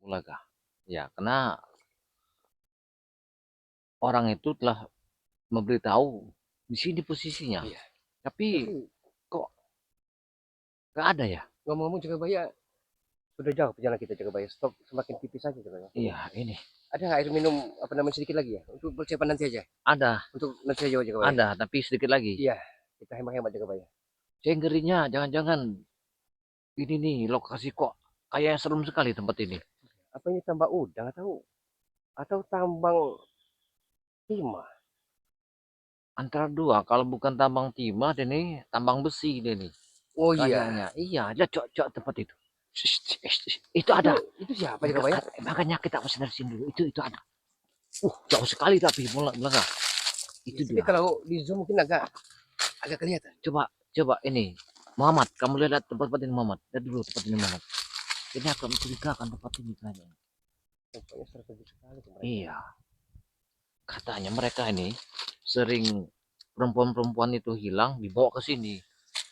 Ulaga. Ya, karena orang itu telah memberitahu di sini posisinya. Iya. Tapi kok nggak ada ya? Ngomong-ngomong Jagabaya, sudah jauh perjalanan kita Jagabaya. Stop semakin tipis saja Jagabaya. Iya, ini Ada nggak air minum apa namanya sedikit lagi ya? Untuk persiapan nanti aja. ada, Untuk nanti aja Jagabaya. ada, tapi sedikit lagi. Iya, kita hemat-hemat Jagabaya. Saya ngerinya, jangan-jangan ini nih lokasi kok kayak serem sekali tempat ini. Apa ini tambak udang atau tambang timah? Antara dua, kalau bukan tambang timah, dan ini tambang besi ini. Oh iya. Kayaknya, iya, aja cok tempat itu. Itu ada. Itu siapa Jagabaya? Makanya kita harus dari sini dulu. Itu ada. Jauh sekali tapi mulai. Itu Tapi dia. kalau di zoom mungkin agak kelihatan. Coba ini. Muhammad, kamu lihat tempat ini Muhammad. Lihat dulu tempat ini Muhammad. Ini akan mencurigakan tempat ini kayaknya. Tempatnya strategis sekali. Iya. Katanya mereka ini sering perempuan-perempuan itu hilang dibawa ke sini.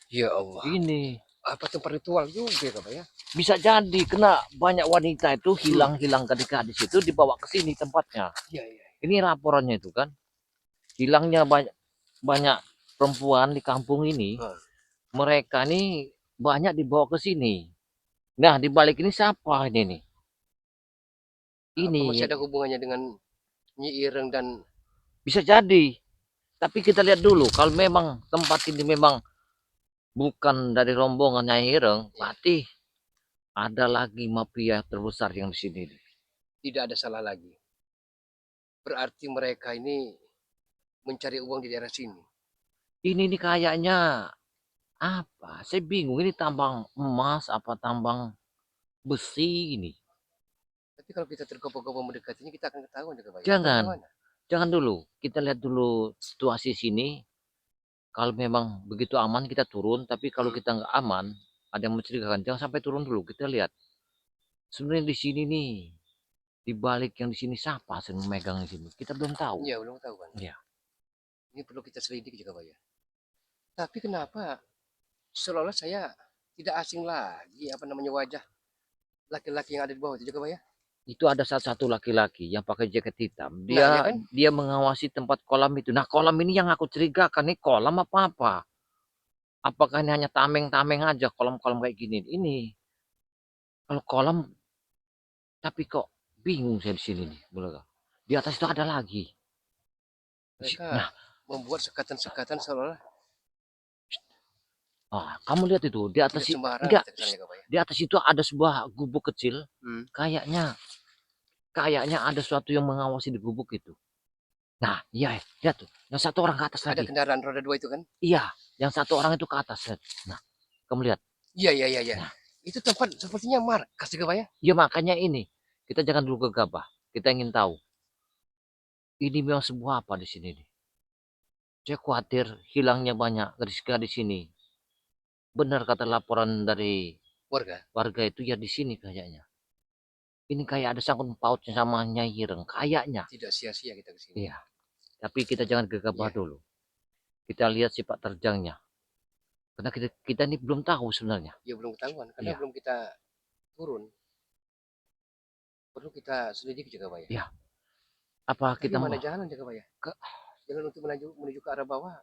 Ya Allah. Ini apa tempat ritual juga Jagabaya? bisa jadi kena banyak wanita itu hilang ketika di situ dibawa ke sini tempatnya. Iya. Ini laporannya itu kan. Hilangnya banyak perempuan di kampung ini. Mereka ini banyak dibawa ke sini. Nah, di balik ini siapa ini nih? Apa Ini masih ada hubungannya dengan Nyi Ireng dan bisa jadi. Tapi kita lihat dulu, kalau memang tempat ini memang bukan dari rombongan Nyai Ireng, berarti ada lagi mafia terbesar yang di sini. tidak ada salah lagi. Berarti mereka ini mencari uang di daerah sini. Ini nih kayaknya apa? Saya bingung, ini tambang emas apa tambang besi ini? Tapi kalau kita tergopoh-gopoh mendekatinya, kita akan ketahuan juga banyak. Jangan dulu. Kita lihat dulu situasi sini. Kalau memang begitu aman kita turun, tapi kalau kita nggak aman, ada yang mencurigakan, jangan sampai turun dulu. Kita lihat. Sebenarnya di sini nih, di balik yang di sini siapa yang memegang di sini? Kita belum tahu. Iya, belum tahu kan. Iya. Ini perlu kita selidiki juga banyak. Tapi kenapa seolah-olah saya tidak asing lagi apa namanya wajah laki-laki yang ada di bawah itu juga Pak ya? Itu ada satu laki-laki yang pakai jaket hitam. Nah, ya kan? Dia mengawasi tempat kolam itu. Nah, kolam ini yang aku curigakan nih kolam apa? Apakah ini hanya tameng-tameng aja kolam-kolam kayak gini? Ini kalau kolam, tapi kok bingung saya di sini nih, di atas itu ada lagi. Mereka Nah, membuat sekatan-sekatan seolah-olah kamu lihat itu di atas enggak, di atas itu ada sebuah gubuk kecil. Kayaknya ada sesuatu yang mengawasi di gubuk itu. Nah, iya, lihat tuh. Yang satu orang ke atas lagi. Ada kendaraan roda 2 itu kan? Iya, yang satu orang itu ke atas. Nah, kamu lihat. Iya. Nah, itu tempat sepertinya markas juga Pak ya? Iya, makanya ini. Kita jangan dulu gegabah. Kita ingin tahu. Ini memang sebuah apa di sini nih? Saya khawatir hilangnya banyak Rizka di sini. Benar kata laporan dari warga itu ya di sini kayaknya. Ini kayak ada sangkut pautnya sama Nyai Ireng. Kayaknya. Tidak sia-sia kita ke sini. Iya. Tapi kita jangan gegabah dulu. Kita lihat sifat terjangnya. Karena kita ini belum tahu sebenarnya. Ya belum ketahuan. Karena belum kita turun. Perlu kita selidiki juga Pak ya? Iya. Apa kita mana jalan juga Pak ya? Jalan untuk menuju ke arah bawah.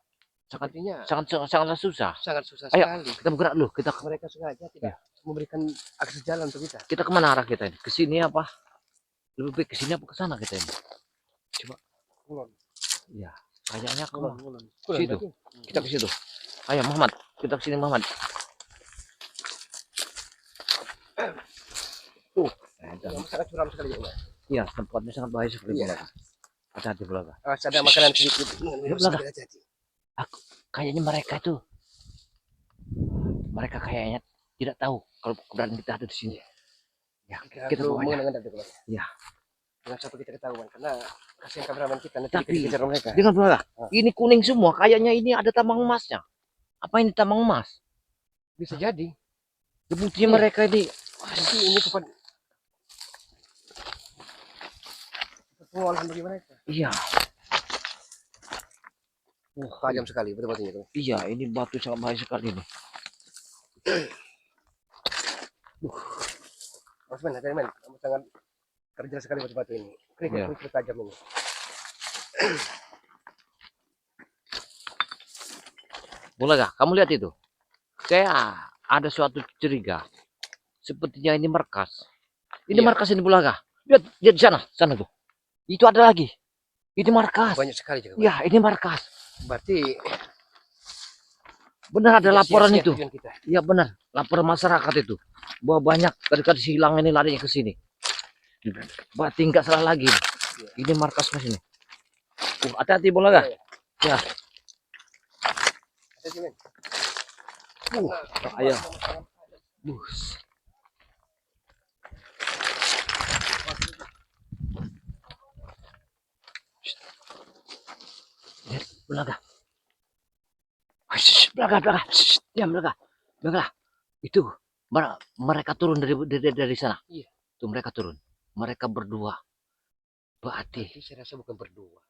sangat susah. Sangat susah sekali. Ayo, kita bergerak dulu. Mereka sengaja tidak memberikan akses jalan untuk kita. Kita kemana arah kita ini? Ke sini apa? Lebih baik ke sini apa ke sana kita ini? Coba. Kulon. Ya, kayaknya ke situ. Kita ke situ. Ayo Muhammad, kita ke sini Muhammad. Sangat curam sekali ya. Iya, tempatnya sangat bahaya sekali. Hati-hati Belaga. Ada makanan sedikit. Kayaknya mereka kayaknya tidak tahu kalau keberadaan kita ada di sini. Ya, kita bawanya. Ya. Jangan sampai kita ketahuan karena kasihan kameramen kita nanti dikejar mereka. Dengan Belaga. Ini kuning semua, kayaknya ini ada tambang emasnya. Apa ini tambang emas? Bisa jadi. Buktinya mereka ini tempat pengolahan bagi mereka. Iya. Tajam sekali betul batunya. Iya, ini batu sangat bahaya sekali ini. Mas men, sangat kerja sekali batu-batu ini. Iya. Kerikil tajam ini. Bulaga, kamu lihat itu? Kayak ada suatu curiga. Sepertinya ini markas. Ini Iya. markas ini Bulaga. Lihat, lihat di sana tuh. Itu ada lagi. Ini markas. Banyak sekali juga. Ya, ini markas. Berarti Benar ada tidak laporan sia-sia itu. tujuan kita. Ya benar, laporan masyarakat itu. Bahwa banyak gadis hilang ini larinya ke sini. Berarti nggak salah lagi. Ini markas mas ini. Hati-hati Bulaga. Ya. Hati-hati, men. Ayo. Bus. Lihat, Bulaga. Belaga. Diam Belaga. Itu mereka turun dari sana. Iya. Tuh mereka turun. Mereka berdua. Berarti saya rasa bukan berdua.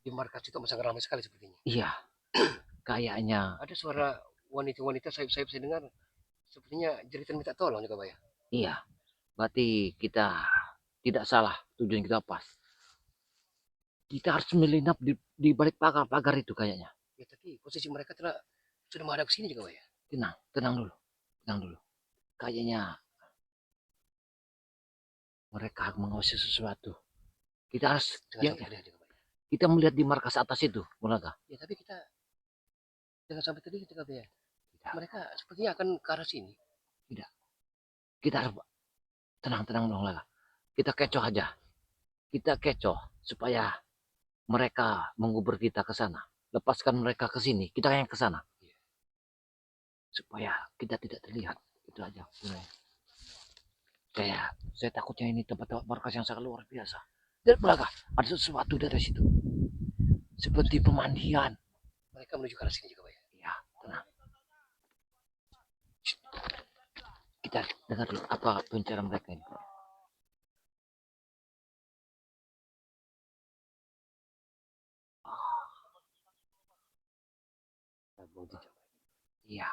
Di markas itu sangat ramai sekali sepertinya. iya. Kayaknya ada suara wanita-wanita saya dengar sepertinya jeritan minta tolong juga, Pak ya. Iya. Berarti kita tidak salah, tujuan kita pas. Kita harus menyelinap di balik pagar itu kayaknya. Ya, tapi posisi mereka sudah menghadap ke sini juga, Pak ya. Tenang dulu. Kayaknya mereka mengawasi sesuatu. Kita harus kita melihat di markas atas itu, Bulaga. Ya, tapi kita jangan sampai tadi juga, Pak ya. Mereka sepertinya akan ke arah sini. Tidak. Kita harus tenang Bulaga. Kita kecoh aja. Kita kecoh supaya mereka mengubur kita ke sana. Lepaskan mereka ke sini, kita yang ke sana. Supaya kita tidak terlihat. Itu aja. Saya takutnya ini tempat markas yang sangat luar biasa. Dan Bulaga, ada sesuatu dari situ. Seperti pemandian. Mereka menuju ke arah sini juga, Pak ya. Ya, tenang. Kita dengar dulu apa pembicaraan mereka ini. Iya.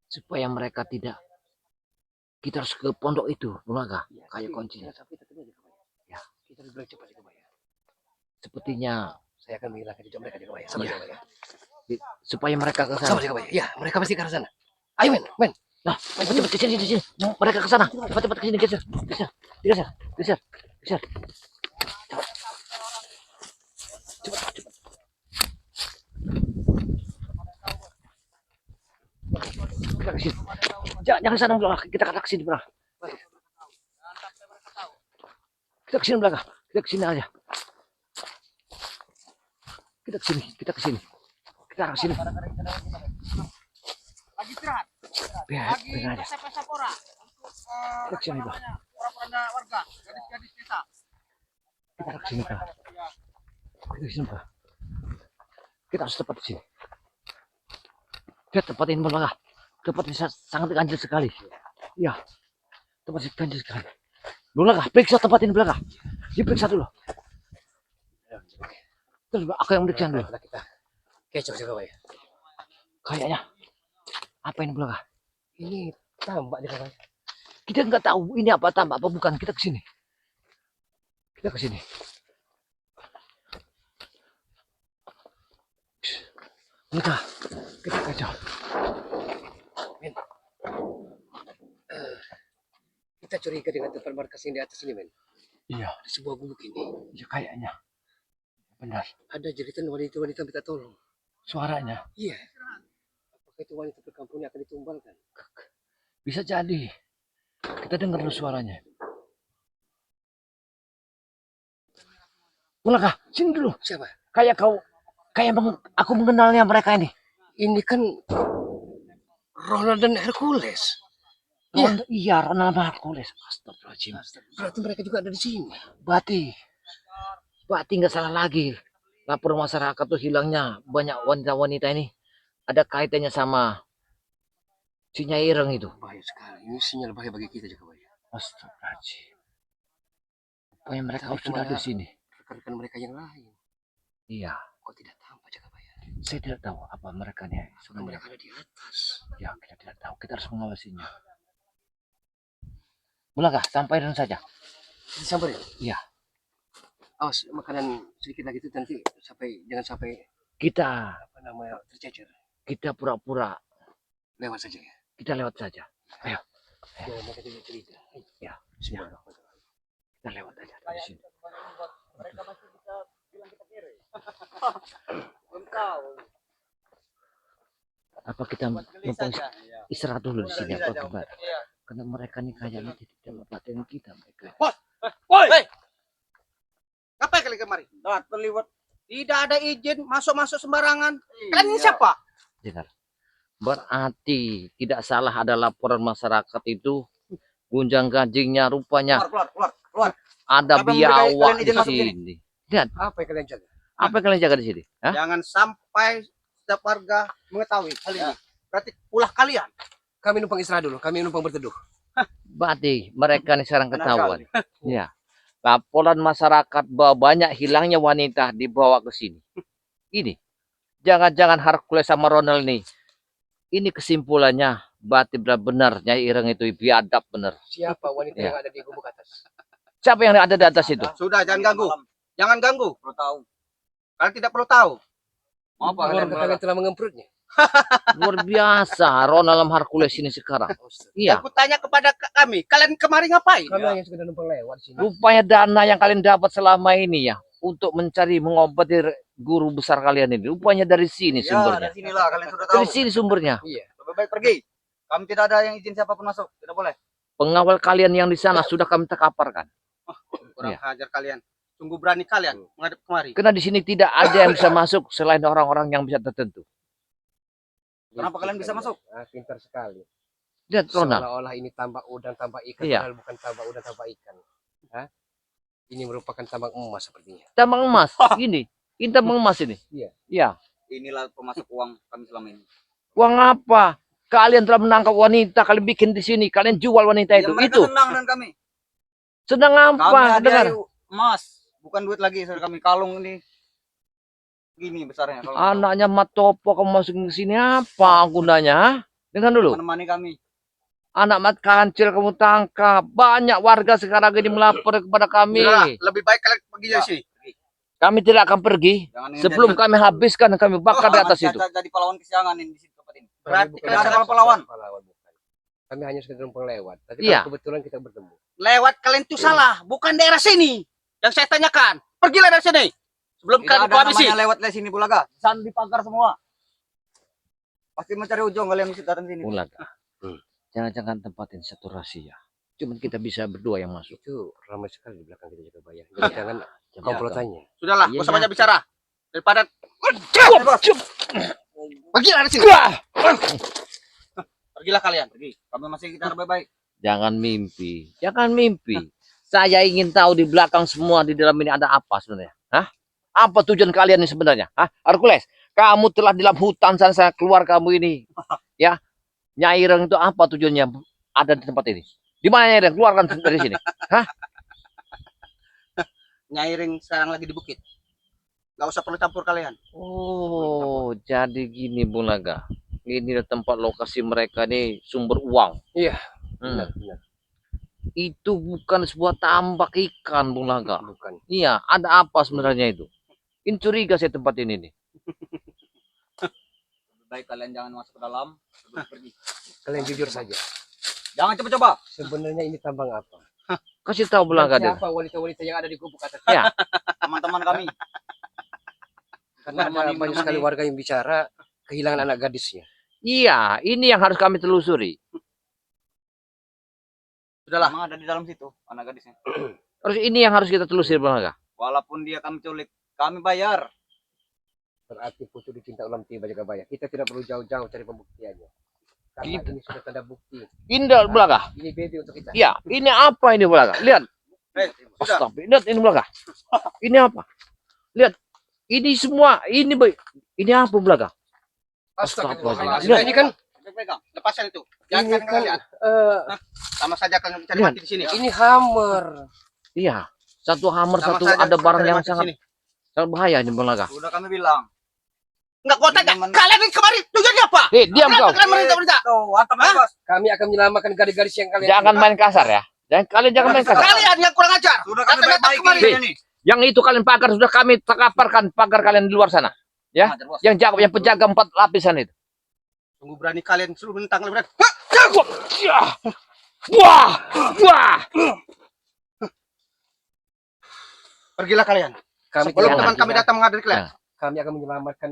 Supaya mereka tidak. Kita harus ke pondok itu, Bulaga. Ya, Kayak kunci. Ya. Kita harus bergerak cepat juga, Pak ya. Sepertinya saya akan menghilangkan jejak mereka juga, Pak ya. Sama juga, Pak ya. Supaya mereka ke sana. Sama juga, Pak ya. Ya, mereka pasti ke arah sana. Ayo, men. Nah, cepat ke sini. Mereka ke sana. Cepat ke sini, geser. Cepat. Kita ke sini. Jangan sana Bulaga. Kita ke sini Bulaga. Kita ke sini Bulaga. Kita ke sini aja. Kita ke sini. Kita ke sini. Lagi istirahat. Biar aja. Pesa-pora. Kita ke sini Bulaga. Pura-pura warga, gadis-gadis desa. Kita ke sini Bulaga. Kita harus tepat di sini. Lihat tempat ini Bulaga. Tempat ini sangat ganjil sekali. Ya, tempat ini ganjil sekali. Bulaga, periksa tempat ini Bulaga. Diperiksa dulu. Terus aku yang periksa dulu. Kita kecoh juga, Pak ya. Kayaknya apa ini Bulaga? Ini tambak juga, Pak ya. Kita nggak tahu ini apa tambak apa bukan. Kita ke sini. Bulaga, kita kacau. Men. Kita curiga dengan tempat markas yang di atas ini, men. Iya. Di sebuah gubuk ini. Ya kayaknya. Benar. Ada jeritan wanita-wanita minta tolong. Suaranya. Iya. Apakah itu wanita perkampungan yang akan ditumbalkan? Bisa jadi. Kita dengar dulu suaranya. Bulaga, sini dulu. Siapa? Kayak aku mengenalnya mereka ini. Ini kan Ronald dan Hercules. Iya, Ronald Hercules. Astagfirullahaladzim. Berarti mereka juga ada di sini. Berarti nggak salah lagi. Lapor masyarakat tuh hilangnya banyak wanita-wanita ini. Ada kaitannya sama si Nyai Ireng itu. Bahaya sekali. Ini sinyal bahaya bagi kita juga, Pak ya. Astagfirullahaladzim. Pokoknya mereka harus sudah di sini. Rekan-rekan mereka yang lain. Iya. Kok tidak tampak juga, Pak ya? Saya tidak tahu apa mereka nih. Mereka ada di atas. Ya, kita tidak tahu. Kita harus mengawasinya. Bulaga, sampaikan saja. Disamperin. Iya. Awas makanan sedikit lagi itu nanti jangan sampai Kita apa namanya tercecer. kita pura-pura Lewat saja ya. kita lewat saja. Ayo, Jangan mereka jadi curiga. ya, Bismillahirrahmanirrahim. kita lewat aja dari sini. Mereka masih bisa bilang kita kiri. Belum tahu. Apa kita Buat geli numpang saja. Iya. istirahat dulu di sini apa gimana? Iya. Karena mereka nih kayaknya tidak memperhatikan kita mereka. Woi. Ngapain kalian kemari? Terlibat. Tidak ada izin masuk-masuk sembarangan. Kalian ini siapa? Dengar. Berarti tidak salah ada laporan masyarakat itu gunjang ganjingnya rupanya Keluar. ada Siapa yang memberi biawak kalian di izin masuk sini. Lihat, Apa yang kalian jaga? apa yang kalian jaga di sini? Hah? Jangan sampai setiap warga mengetahui hal ini. Berarti ulah kalian. Kami numpang istirahat dulu. Kami numpang berteduh. Berarti mereka nih sekarang Benar ketahuan. Ya. Laporan masyarakat bahwa banyak hilangnya wanita dibawa ke sini. Ini. Jangan-jangan Hercules sama Ronald nih. Ini kesimpulannya. Berarti benar Nyai Ireng itu biadab benar. Siapa wanita Ya. yang ada di gubuk atas? Siapa yang ada di atas itu? Sudah, jangan ganggu. Jangan ganggu. Perlu tahu. Kalian tidak perlu tahu. Mau apa kalian? Kalian telah mengemprutnya. Luar biasa Ronald sama Hercules ini sekarang. Iya. Aku tanya kepada kami. Kalian kemari ngapain? Kami hanya sekedar numpang lewat sini. Rupanya dana yang kalian dapat selama ini ya. Untuk mencari mengobati guru besar kalian ini. Rupanya dari sini sumbernya. dari sinilah kalian sudah tahu. Dari sini sumbernya. Iya. Lebih baik pergi. Kami tidak ada yang izin siapapun masuk. Tidak boleh. Pengawal kalian yang di sana sudah kami terkaparkan. Kurang Iya. hajar kalian. Sungguh berani kalian menghadap kemari. Karena di sini tidak ada yang bisa masuk selain orang-orang yang bisa tertentu. Kenapa kalian bisa masuk? Ah, pintar sekali. Lihat Ronald. Seolah-olah ini tambak udang, tambak ikan. Iya. Padahal bukan tambak udang, tambak ikan. Hah? Ini merupakan tambak emas sepertinya. Tambang emas. Gini. Ini tambang emas ini. Iya. Iya. Inilah pemasok uang kami selama ini. Uang apa? Kalian telah menangkap wanita. Kalian bikin di sini. Kalian jual wanita itu. mereka Itu. senang dengan kami. Sedang Kami apa? Dengar. hadiah emas. Bukan duit lagi. Saudara kami kalung ini. Gini besarnya. Kalau Anaknya Matopo kamu masukin ke sini apa gunanya? Ha? Dengar dulu. menemani kami. Anak mat kancil kamu tangkap. Banyak warga sekarang ini melapor kepada kami. Sudahlah, lebih baik kalian pergi dari sini. Kami tidak akan pergi Jangan sebelum kami habiskan dan kami bakar di atas itu. Jadi pahlawan kesiangan ini di situ tempat ini. Kami Berarti bukan kalian ada sahabat pahlawan. bukan. Kami hanya sekedar numpang lewat. Tapi Iya. kalau kebetulan kita bertemu. Lewat kalian itu salah, bukan daerah sini. Yang saya tanyakan, pergilah dari sini. Sebelum kalian habisi. Lewat dari sini Bulaga. San dipagar semua. Pasti mencari ujung kalian mesti datang sini. Bulaga. Jangan-jangan tempatin satu rahasia. Cuman kita bisa berdua yang masuk. Itu ramai sekali di belakang kita jaga bayang. Iya. Jangan Jangan komplotannya. Sudahlah, Iya, gak usah iya. banyak bicara. Daripada pergilah dari sini. Pergilah kalian, pergi. Kami masih kita baik-baik. Jangan mimpi. Jangan mimpi. Saya ingin tahu di belakang semua di dalam ini ada apa sebenarnya. Hah? Apa tujuan kalian ini sebenarnya? Hah? Hercules, kamu telah di dalam hutan sana saya keluar kamu ini. Ya. Nyai Ireng itu apa tujuannya ada di tempat ini? Di mana Nyai Ireng? Keluarkan dari sini. Nyairing sekarang lagi di bukit. Gak usah perlu campur kalian. Oh, jadi gini Bulaga. Ini tempat lokasi mereka nih sumber uang. Iya. Hmm. Benar. Itu bukan sebuah tambak ikan Bulaga. Bukan. Iya, ada apa sebenarnya itu? Ini curiga saya tempat ini nih. Lebih baik kalian jangan masuk ke dalam sebelum pergi. Kalian jujur saja. Jangan coba-coba. Sebenarnya ini tambang apa? Kasih tahu Bulaga Dan deh. siapa wanita-wanita yang ada di gubuk atas? Ya, Teman-teman kami. Karena ada banyak sekali warga yang bicara kehilangan anak gadisnya. iya, ini yang harus kami telusuri. Sudahlah. Memang ada di dalam situ anak gadisnya. Harus ini yang harus kita telusuri Bulaga. Walaupun dia kami culik, kami bayar. Berarti pucuk dicinta ulam tiba jaga bayang. Kita tidak perlu jauh-jauh cari pembuktiannya. Karena Gitu. ini sudah tanda bukti. Indah Bulaga. Ini baby untuk kita. Iya, ini apa ini Bulaga? Lihat. Sudah. Astaga, lihat ini Bulaga. Ini apa? Lihat. Ini semua, ini apa Bulaga? Astagfirullahaladzim. Lihat. Ini kan Pegang. Lepaskan itu. Jangan ini kalian kan kalian. Sama saja kalian mencari Lihat. mati di sini. ini hammer. Iya. Satu hammer, Sama satu saja ada barang mencari yang mati di sangat sini. bahaya ini Bulaga. Sudah kami bilang. Enggak gua tanya. Minuman- Kalian ini kemari tujuannya apa? Diam Kenapa kau. kalian merintah-merintah? Tuh, hantam aja, Bos. Kami akan menyelamatkan gadis-gadis yang kalian. Jangan main kasar ya. Dan kalian jangan main kasar. Kalian yang kurang ajar. Sudah kami Datang-datang baik-baiki kemari. dia nih. Yang itu kalian pagar sudah kami kaparkan pagar kalian di luar sana. Ya, Ajar, bos. yang jaga, yang penjaga 4 lapisan itu. Sungguh berani kalian suruh menentang lebih berani. Wah, wah. Pergilah kalian. Kami Sebelum tidak teman akan kami tidak. datang menghadiri kalian. Kami akan menyelamatkan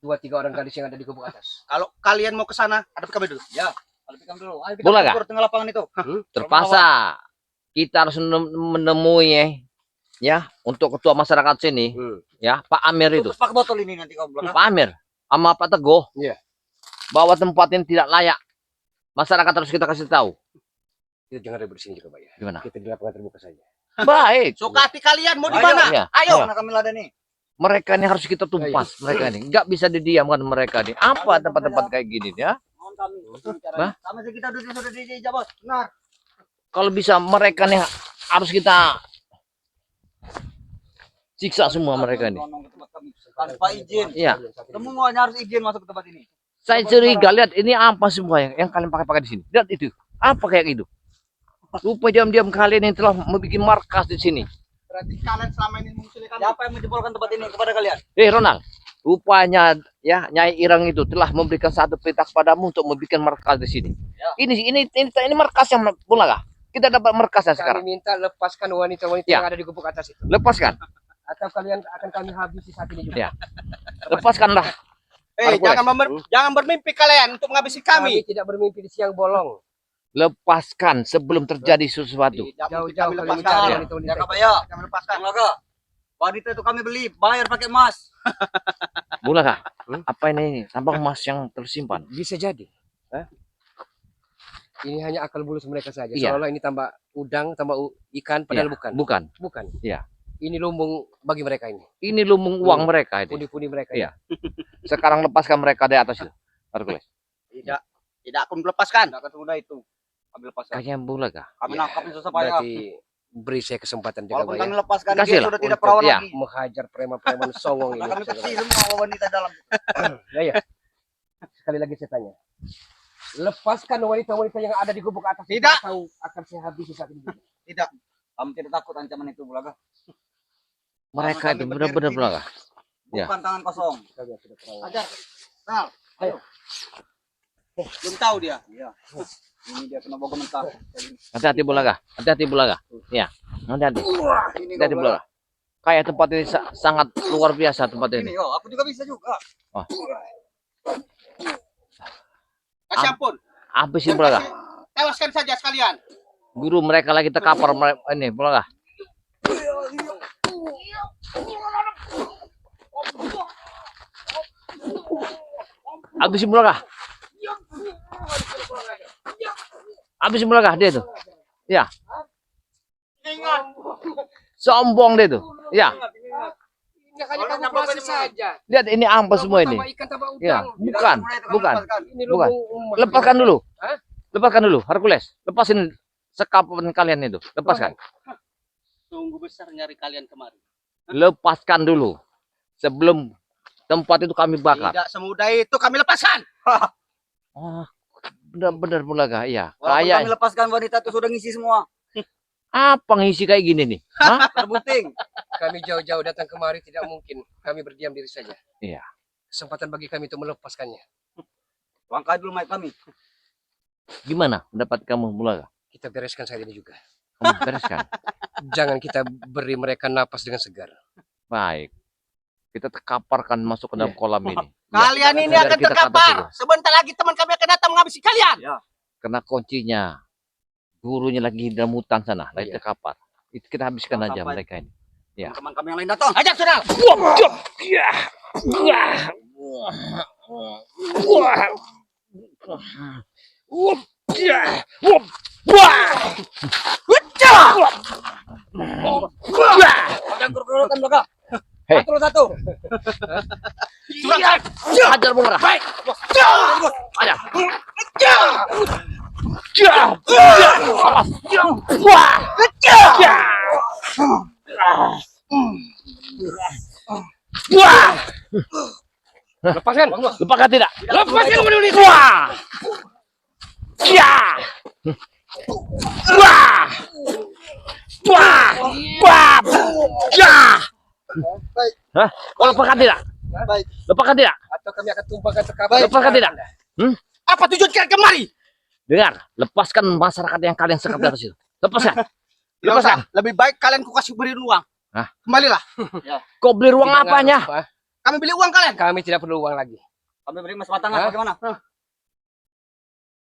2-3 orang gadis yang ada di gubuk atas. Kalau kalian mau ke sana, hadapi kami dulu. Hadapi kami dulu. Ayo kita Boleh tempur tengah lapangan itu. Terpaksa kita harus menemui ya untuk ketua masyarakat sini, ya Pak Amir itu. Terus pakai botol ini nanti kau belakang. Pak Amir sama Pak Teguh. Iya. Bahwa tempat ini tidak layak. Masyarakat harus kita kasih tahu. Kita jangan ribut di sini juga, Pak ya. Gimana? Kita di lapangan terbuka saja. Baik. Suka hati kalian mau di Ayo, mana? iya. Ayo. Mana kami ladeni. Mereka ini harus kita tumpas. Mereka ini nggak bisa didiamkan mereka ini. Apa tempat-tempat kayak gini ya? Mohon kami. Hah? Sama sih kita sudah di Jabos. Benar. Kalau bisa mereka nih harus kita siksa semua mereka ini. Tanpa izin. Iya. Semuanya harus izin masuk ke tempat ini. Saya curiga, lihat ini apa semua yang kalian pakai di sini. Lihat itu. Apa kayak gitu? Lupa diam-diam kalian yang telah membuat markas di sini. Berarti kalian selama ini mengusili kami. Siapa yang menjebolkan tempat ini kepada kalian? Ronald, rupanya ya Nyai Irang itu telah memberikan satu perintah padamu untuk membuat markas di sini. Ya. Ini markas yang Bulaga. Kita dapat markasnya Kami sekarang. minta lepaskan wanita-wanita Ya. yang ada di gubuk atas itu. Lepaskan. Atau kalian akan kami habisi saat ini juga. Ya. Lepaskanlah. Jangan jangan bermimpi kalian untuk menghabisi Kami kami. tidak bermimpi di siang bolong. Lepaskan sebelum terjadi sesuatu. Tidak mungkin Jauh-jauh kami kami lepaskan. mencari Ya wanita-wanita itu. kapaya. Kami lepaskan. Bulaga. Wanita itu kami beli, bayar pakai emas. Bulaga, apa ini? Tambang emas yang tersimpan. Bisa jadi. Ini hanya akal bulus mereka saja. Iya. Seolah ini tambah udang, tambah ikan, padahal Iya, bukan. Bukan. Bukan. Iya. Ini lumbung bagi mereka ini. Ini lumbung uang mereka itu. Pundi-pundi mereka. Iya. Sekarang lepaskan mereka di atas itu. Hercules. Tidak. Tidak akan melepaskan. Tidak akan semudah itu. Kami lepaskan. Kayaknya Bulaga. Kami Ya, nangkapnya susah payah. Berarti beri saya kesempatan juga, Walaupun Pak, kami ya. lepaskan Kasih dia lah sudah tidak untuk- perawan iya. lagi. Menghajar preman-preman songong ini. Sudah kami pasti semua wanita dalam. Ya. Sekali lagi saya tanya. Lepaskan wanita-wanita yang ada di gubuk atas. itu Tidak. Atau akan saya habisi saat ini juga. Tidak. Kami tidak takut ancaman itu, Bulaga. Mereka itu kami benar-benar berdiri Bulaga. Ya. Bukan tangan kosong. Kalian sudah terang. Ajar. Kenal. Ayo. Belum tahu dia. Iya. Ini dia kena bogor mentah. Hati-hati Bulaga. Hati-hati Bulaga. Ya. Hati-hati. Ini Hati-hati Bulaga. Kayak tempat ini sangat luar biasa tempat Ini, ini. aku juga bisa juga. Kasih ampun. Apa sih Bulaga? Tewaskan saja sekalian. Guru mereka lagi terkapar ini Bulaga. Habisin Bulaga. Habisin Bulaga dia itu. Ya. Ingat. Sombong dia itu. Ya. Ini hanya kamuflase saja. Lihat ini apa semua ini. Tambah ikan, tambah udang. Ya, bukan, bukan. Ini Bukan. lumbung emas. Lepaskan dulu. Hah? Lepaskan dulu, Hercules. Lepasin sekapan kalian itu. Lepaskan. Sungguh besar nyari kalian kemari. Lepaskan dulu. Sebelum tempat itu kami bakar. Tidak semudah itu kami lepaskan. Oh, benar-benar Bulaga. Iya. Walaupun kami Kayak lepaskan wanita itu sudah ngisi semua. apa ngisi kayak gini nih? Hah? Terbukti. Kami jauh-jauh datang kemari tidak mungkin. Kami berdiam diri saja. Iya. Kesempatan bagi kami untuk melepaskannya. Langkah dulu mayat kami. Gimana pendapat kamu Bulaga? Kita bereskan saat ini juga. Kamu bereskan. Jangan kita beri mereka napas dengan segar. Baik. Kita terkaparkan masuk ke dalam kolam ini. Ya, Kalian ini dari akan kita ke atas terkapar. itu. Sebentar lagi teman kami akan datang menghabisi kalian. Karena kuncinya gurunya lagi di dalam hutan sana, lagi Iya. terkapar. Itu kita habiskan aja Tangkap aja. mereka ini. Ya. Teman kami yang lain datang. Ajar sudah. Ada keroyokan belakang. Hei. Satu. Hajar Bulaga. Baik. Ajar. Awas. Wah. Wah. Lepaskan. Lepaskan tidak? Lepaskan. Wah. Ya. Wah. Wah! Ya! Baik. Hah? Kau lepaskan tidak? Baik. Lepaskan tidak? Atau kami akan tumpahkan terkabut. Lepaskan tidak? Apa tujuan kalian kemari? Dengar, lepaskan masyarakat yang kalian sekap di atas itu. Lepaskan. Tidak Lepaskan. usah. Lebih baik kalian ku kasih beri ruang. Hah? Kembalilah. Kau beli ruang Tidak apanya? ngaruh, Pak. Kami beli uang kalian. Kami tidak perlu uang lagi. Kami beri mas batangan, Hah? bagaimana?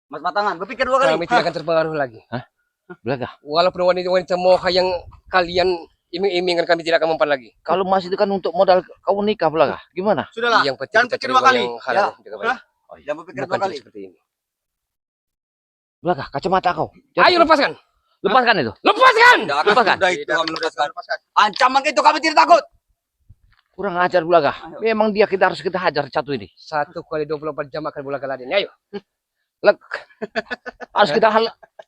Mas batangan, berpikir dua kali. Kami tidak akan terpengaruh lagi. Belakang. Walaupun wanita-wanita moha yang kalian iming-imingkan, kami tidak akan mempan lagi. Kalau masih itu kan untuk modal kau nikah belakang. Gimana? Sudahlah. Yang penting Jangan kita pikir cari dua uang kali. yang halal. Ya. Jaga baik. Jangan berpikir Bukan dua kali. seperti ini. Belakang, kacamata kau. Ayo lepaskan. Lepaskan itu. Lepaskan. Tidak akan Lepaskan. mudah itu Tidak kami akan lepaskan. lepaskan. Ancaman itu kami tidak takut. Kurang ajar belakang. Memang dia harus kita hajar satu ini. 1 kali 24 jam akan bola Galadin. Ayo. Harus kita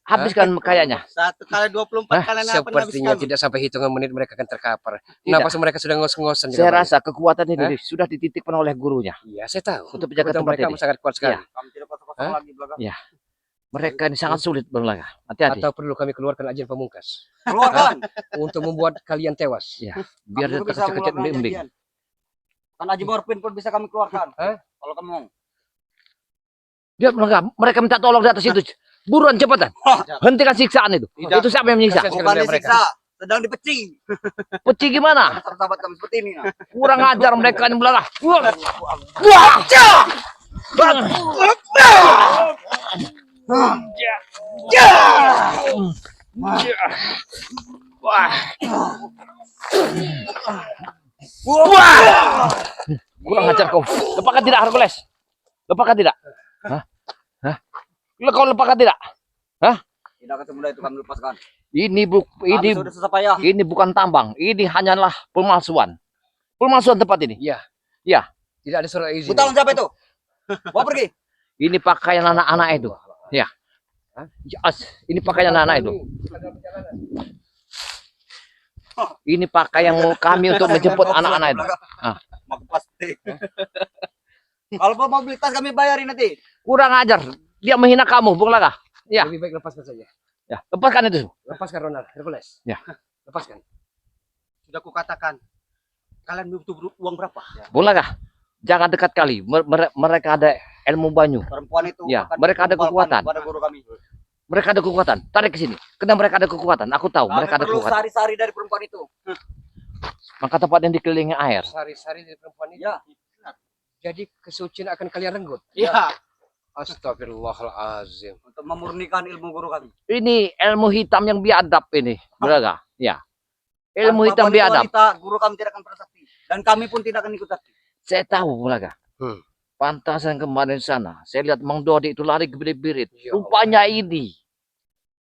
habiskan kayaknya. 1 kali 24 kalian apa Sepertinya tidak sampai hitungan menit mereka akan terkapar. Tidak. Napas mereka sudah ngos-ngosan. Saya Jaga baik. rasa kekuatan ini sudah dititipkan oleh gurunya. Iya, saya tahu. Untuk menjaga Kekuatan tempat mereka ini. sangat kuat sekali. Kami tidak kosong-kosong Hah? lagi belakang. Mereka ini sangat sulit belakang. Hati-hati. Atau perlu kami keluarkan ajian pamungkas Keluarkan. untuk membuat kalian tewas. Ya, biar dia Kami bisa terkecek-kecek mengeluarkan bimbing. ajian. Kan Haji Morfin pun bisa kami keluarkan. Hah? Kalau kamu mau. Dia belakang. Mereka minta tolong di atas itu. Buruan cepetan. Hentikan siksaan itu. Tidak. Itu siapa yang menyiksa? Kasihan sekali Bukan mereka. disiksa, sedang dipeci. Peci gimana? Sahabat kami seperti ini. Nah. Kurang ajar mereka ini belakang. Wah! Wah! Kurang ajar kau. Lepaskan tidak, Hercules? Lepaskan tidak? Hah? Hah? Kau lepaskan tidak? Tidak akan semudah itu kami lepaskan. Ini Sudah susah payah. ini bukan tambang. Ini hanyalah pemalsuan. Pemalsuan tempat ini. Iya. Ya. Tidak ada surat izin. Butalon siapa itu? Bawa pergi. Ini pakaian anak-anak itu. Ya. Yes. Ini pakaian anak-anak itu. Ini pakaian kami untuk menjemput anak-anak itu. Mak pasti. Kalau mau mobilitas kami bayarin nanti. Kurang ajar. Dia menghina kamu, Bung Laka. Ya. Lebih baik lepaskan saja. Ya, lepaskan itu. Lepaskan Ronald, Hercules. Ya. Lepaskan. Sudah kukatakan. Kalian butuh uang berapa? Bung Laka, jangan dekat kali. Mereka ada ilmu banyu. Perempuan itu Ya, akan mereka ada ditumpalkan kekuatan. kepada guru kami. Mereka ada kekuatan. Tarik ke sini. Karena mereka ada kekuatan. Aku tahu, Kami mereka ada perlu kekuatan. sari-sari dari perempuan itu. Maka tempat yang dikelilingi air. Sari-sari dari perempuan itu. Ya. Jadi kesucian akan kalian renggut. Iya. Astagfirullahalazim. Untuk memurnikan ilmu guru kami. Ini ilmu hitam yang biadab ini. Belaga. Ya. Ilmu Tanpa hitam biadab. wanita, guru kami tidak akan bersakti. Dan kami pun tidak akan ikut sakti. Saya tahu, Belaga. Pantasan kemarin sana. Saya lihat Mang Dodi itu lari geberit-berit. Ya Allah. Rupanya ini.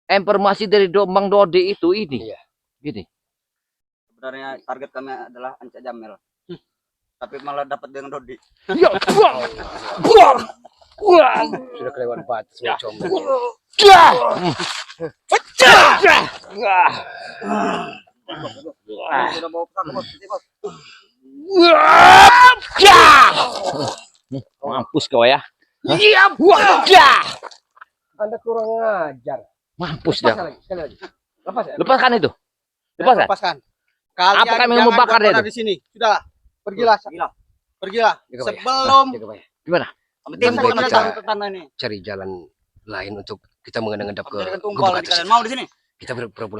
Informasi dari Mang Dodi itu ini. Iya. Gini. Sebenarnya target kami adalah Anca Jamel. Tapi malah dapat dengan Dodi. Ya, buang. Buang. Buang. Sudah kelewat batas Ya. comel. Dah. Sudah bawa pesan bos. Bos. Mampus kau ya. Iya, wajah. Anda kurang ajar. Mampus dah. Lepaskan lagi, sekali lagi. Lepas ya? Lepaskan itu. Lepaskan. Lepaskan. Kalian Apa kami jangan mau bakar buat dia onar di sini. Sudahlah. Pergilah. Gila. Pergilah. Jaga baik. Sebelum Jaga baik. Kami Lebih timbul baik kami kita- datang ke tanah ini. Cari jalan lain untuk kita menghadap Kami ke jadikan tumpal gubuk nanti atas. kalian. Mau di sini? Kita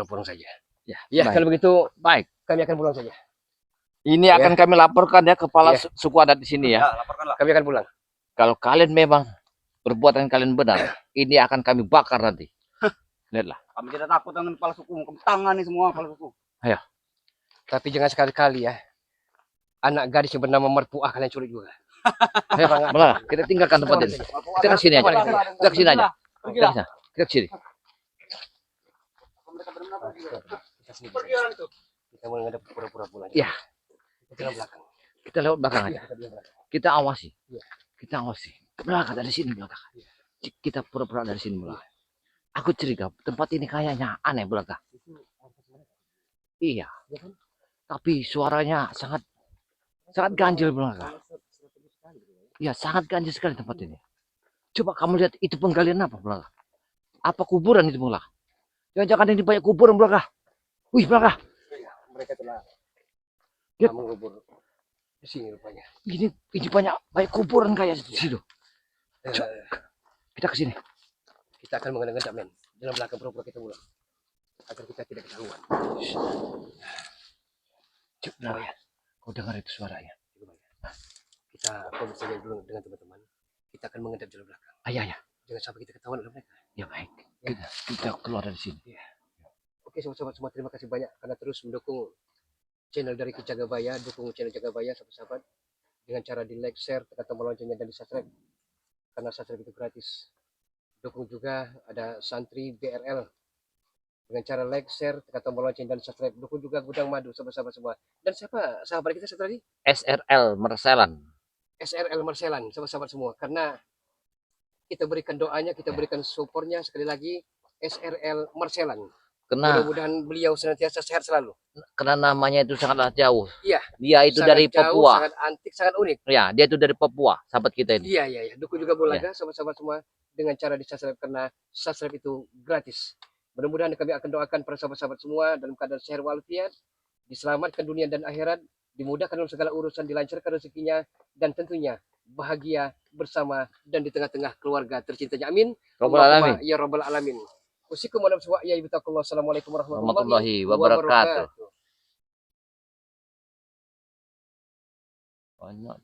pulang saja. Ya, Ya, baik. kalau begitu Baik. kami akan pulang saja. Ini akan kami laporkan ya kepala Ya. suku adat di sini ya. Ya, laporkanlah. Kami akan pulang. Kalau kalian memang perbuatan kalian benar, ini akan kami bakar nanti. Lihatlah. Kami tidak takut dengan kepala suku. Kami tangan nih semua kepala suku. Tapi jangan sekali-kali ya. Anak gadis yang bernama Merpuah kalian culik juga. Ayo, malah kita tinggalkan tempat ini. Kita ke sini aja. Kita ke sini aja. pergilah. Kita ke sini. Kita sini. Pergilah itu. Kita menghadap pura-pura pulang. Ya. Kita belakang. Kita lewat belakang aja. Kita di belakang. Kita awasi. Iya. Kita awasi. Ke belakang dari sini belakang. Kita pura-pura dari sini belakang. Aku curiga tempat ini kayaknya aneh belakang. Iya. Tapi suaranya sangat ganjil belakang. Iya, sangat ganjil sekali tempat ini. Coba kamu lihat itu penggalian apa belakang? Apa kuburan itu belakang? Jangan-jangan ini banyak kuburan belakang. Wih belakang. mereka telah Yep. mengubur di sini rupanya. Ini banyak kuburan kayak di situ. Eh, Kita ke sini. kita akan mengendap men dalam belakang pura-pura kita pulang agar kita tidak ketahuan. Coba ya. Kau dengar itu suaranya? Kita komit saja dulu dengan teman-teman. Kita akan mengendap jalan belakang. Ayah. Jangan sampai kita ketahuan oleh mereka. Ya baik. Kita keluar dari sini. Oke, sobat-sobat semua, terima kasih banyak karena terus mendukung channel dari Ki Jagabaya, dukung channel Jagabaya sahabat-sahabat dengan cara di like, share, tekan tombol loncengnya dan di subscribe karena subscribe itu gratis. Dukung juga ada Santri BRL dengan cara like, share, tekan tombol lonceng dan subscribe. Dukung juga Gudang Madu sahabat-sahabat semua. Dan siapa sahabat kita satu lagi? SRL Merselan. SRL Marselan sahabat-sahabat semua karena kita berikan doanya, kita berikan supportnya sekali lagi SRL Marselan. Karena Mudah-mudahan beliau senantiasa sehat selalu. namanya itu sangatlah jauh. Iya. Dia itu Sangat dari jauh, Papua. sangat antik, sangat unik. Ya, dia itu dari Papua, sahabat kita ini. Iya. Dukung juga Bulaga, sahabat-sahabat semua dengan cara di subscribe karena subscribe itu gratis. Mudah-mudahan kami akan doakan para sahabat-sahabat semua dalam keadaan sehat walafiat, diselamatkan dunia dan akhirat, dimudahkan dalam segala urusan, dilancarkan rezekinya, dan tentunya bahagia bersama dan di tengah-tengah keluarga tercintanya. Amin. Rabbal Allahumma alamin. ya Rabbal alamin. Usikum wa nafsu wa ya ibtakullah. Assalamualaikum Warahmatullahi wabarakatuh. Banyak